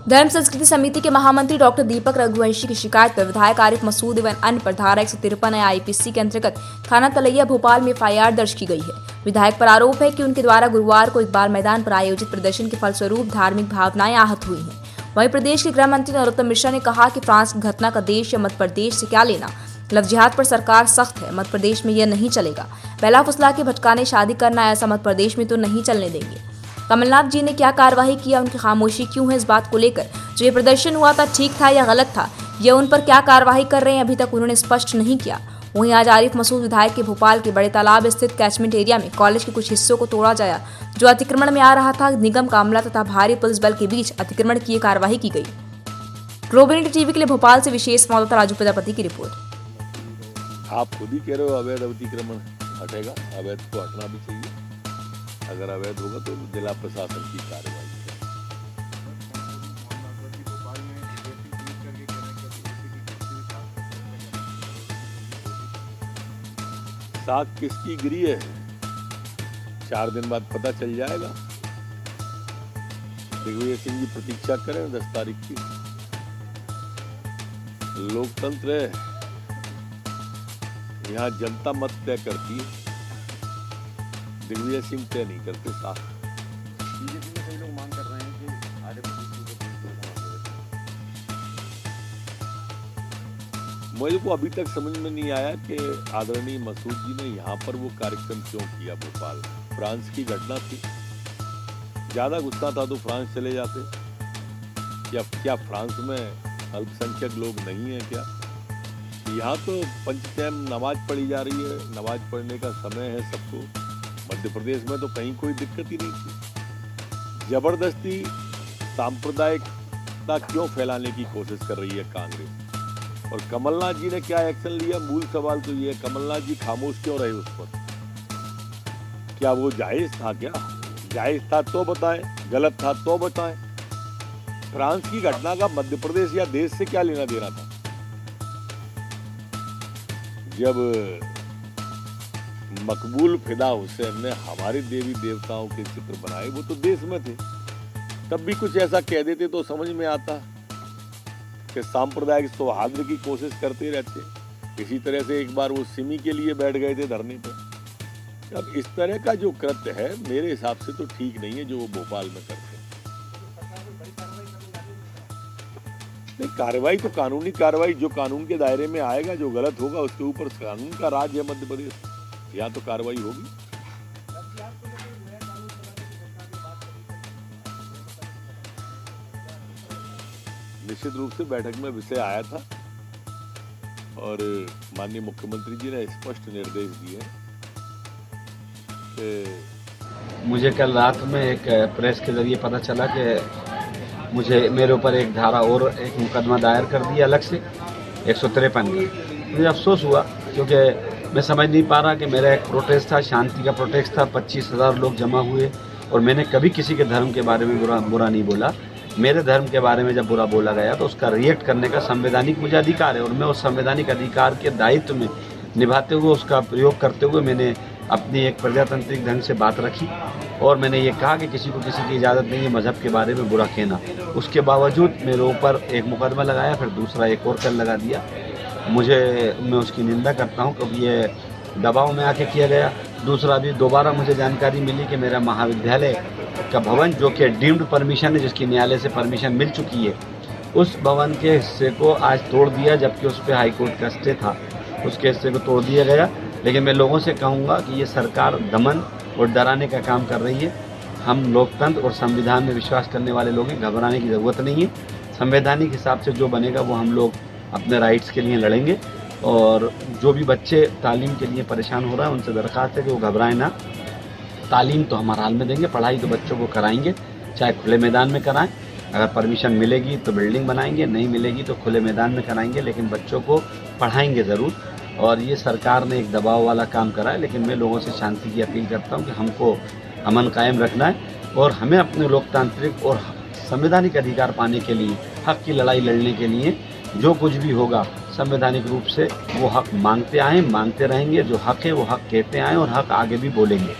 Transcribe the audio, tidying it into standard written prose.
धर्म संस्कृति समिति के महामंत्री डॉक्टर दीपक रघुवंशी की शिकायत पर विधायक आरिफ मसूद एवं अन्य पर धारा 153 आईपीसी के अंतर्गत थाना तलैया भोपाल में एफआईआर दर्ज की गई है। विधायक पर आरोप है कि उनके द्वारा गुरुवार को इकबाल मैदान पर आयोजित प्रदर्शन के फलस्वरूप धार्मिक भावनाएं आहत हुई हैं। वहीं प्रदेश के गृह मंत्री नरोत्तम मिश्रा ने कहा कि फ्रांस की घटना का देश या मध्य प्रदेश से क्या लेना। लव जिहाद पर सरकार सख्त है, मध्य प्रदेश में यह नहीं चलेगा। पहला फुसला के भटकाने शादी करना ऐसा मध्य प्रदेश में तो नहीं चलने देंगे। कमलनाथ जी ने क्या कार्रवाई किया, उनकी खामोशी क्यों है इस बात को लेकर। जो ये प्रदर्शन हुआ था ठीक था या गलत था, यह उन पर क्या कार्रवाई कर रहे हैं अभी तक उन्होंने स्पष्ट नहीं किया। वहीं आज आरिफ मसूद विधायक के भोपाल के बड़े तालाब स्थित कैचमेंट एरिया में कॉलेज के कुछ हिस्सों को तोड़ा गया जो अतिक्रमण में आ रहा था। निगम का अमला तथा भारी पुलिस बल के बीच अतिक्रमण की कार्रवाई की गई। ग्लोबल टीवी के लिए भोपाल से विशेष संवाददाता राजू प्रजापति की रिपोर्ट। आप खुद ही कह रहे हो अवैध अतिक्रमण हटेगा, अवैध को हटना भी चाहिए। अगर अवैध होगा तो जिला प्रशासन की कार्रवाई साग किसकी गिरी है 4 दिन बाद पता चल जाएगा। दिग्विजय सिंह जी प्रतीक्षा करें 10 तारीख की। लोकतंत्र है, यहाँ जनता मत तय करती है, दिग्विजय सिंह तय नहीं करते। साथ बीजेपी में कई लोग मांग कर रहे हैं कि आरिफ मुझे को अभी तक समझ में नहीं आया कि आदरणीय मसूद जी ने यहाँ पर वो कार्यक्रम क्यों किया। भोपाल फ्रांस की घटना थी, ज्यादा गुस्सा था तो फ्रांस चले जाते। क्या फ्रांस में अल्पसंख्यक लोग नहीं है क्या? यहाँ तो पंचटैम नमाज पढ़ी जा रही है, नमाज पढ़ने का समय है सबको। मध्य प्रदेश में तो कहीं कोई दिक्कत ही नहीं थी। जबरदस्ती सांप्रदायिकता क्यों फैलाने की कोशिश कर रही है कांग्रेस? और कमलनाथ जी ने क्या एक्शन लिया? मूल सवाल तो ये है, कमलनाथ जी खामोश क्यों रहे उस पर? क्या वो जायज था? क्या जायज था तो बताएं, गलत था तो बताएं। फ्रांस की घटना का मध्य प्रदेश या देश से क्या लेना देना था? जब मकबूल फिदा हुसैन ने हमारे देवी देवताओं के चित्र बनाए, वो तो देश में थे, तब भी कुछ ऐसा कह देते तो समझ में आता कि सांप्रदायिक सौहार्द की कोशिश करते रहते। इसी तरह से एक बार वो सिमी के लिए बैठ गए थे धरने पर। अब इस तरह का जो कृत्य है मेरे हिसाब से तो ठीक नहीं है जो वो भोपाल में करते हैं। नहीं, कार्रवाई तो कानूनी कार्रवाई, जो कानून के दायरे में आएगा, जो गलत होगा उसके ऊपर कानून का राज है मध्य प्रदेश, यहाँ तो कार्रवाई होगी। निश्चित रूप से बैठक में विषय आया था और माननीय मुख्यमंत्री जी ने स्पष्ट निर्देश दिए कि मुझे कल रात में एक प्रेस के जरिए पता चला कि मेरे ऊपर एक धारा और एक मुकदमा दायर कर दिया अलग से 153 का। मुझे अफसोस हुआ क्योंकि मैं समझ नहीं पा रहा कि मेरा एक प्रोटेस्ट था, शांति का प्रोटेस्ट था, 25,000 लोग जमा हुए और मैंने कभी किसी के धर्म के बारे में बुरा नहीं बोला। मेरे धर्म के बारे में जब बुरा बोला गया तो उसका रिएक्ट करने का संवैधानिक मुझे अधिकार है और मैं उस संवैधानिक अधिकार के दायित्व में निभाते हुए, उसका प्रयोग करते हुए मैंने अपनी एक प्रजातांत्रिक ढंग से बात रखी और मैंने ये कहा कि किसी को किसी की इजाज़त नहीं है मज़हब के बारे में बुरा कहना। उसके बावजूद मेरे ऊपर एक मुकदमा लगाया, फिर दूसरा एक और कल लगा दिया। मैं उसकी निंदा करता हूँ क्योंकि ये दबाव में आके किया गया। दूसरा भी दोबारा मुझे जानकारी मिली कि मेरा महाविद्यालय का भवन जो कि डीम्ड परमिशन है, जिसकी न्यायालय से परमिशन मिल चुकी है, उस भवन के हिस्से को आज तोड़ दिया, जबकि उस पर हाईकोर्ट का स्टे था। उसके हिस्से को तोड़ दिया गया। लेकिन मैं लोगों से कहूँगा कि ये सरकार दमन और डराने का काम कर रही है। हम लोकतंत्र और संविधान में विश्वास करने वाले लोग हैं, घबराने की ज़रूरत नहीं है। संवैधानिक हिसाब से जो बनेगा वो हम लोग अपने राइट्स के लिए लड़ेंगे और जो भी बच्चे तालीम के लिए परेशान हो रहा है उनसे दरख्वास्त है कि वो घबराएं ना। तालीम तो हम हर हाल में देंगे, पढ़ाई तो बच्चों को कराएंगे, चाहे खुले मैदान में कराएं। अगर परमिशन मिलेगी तो बिल्डिंग बनाएंगे, नहीं मिलेगी तो खुले मैदान में कराएंगे, लेकिन बच्चों को पढ़ाएंगे ज़रूर। और ये सरकार ने एक दबाव वाला काम करा है, लेकिन मैं लोगों से शांति की अपील करता हूँ कि हमको अमन कायम रखना है और हमें अपने लोकतांत्रिक और संवैधानिक अधिकार पाने के लिए, हक की लड़ाई लड़ने के लिए जो कुछ भी होगा संवैधानिक रूप से वो हक मांगते आए, मांगते रहेंगे। जो हक है वो हक कहते आए और हक आगे भी बोलेंगे।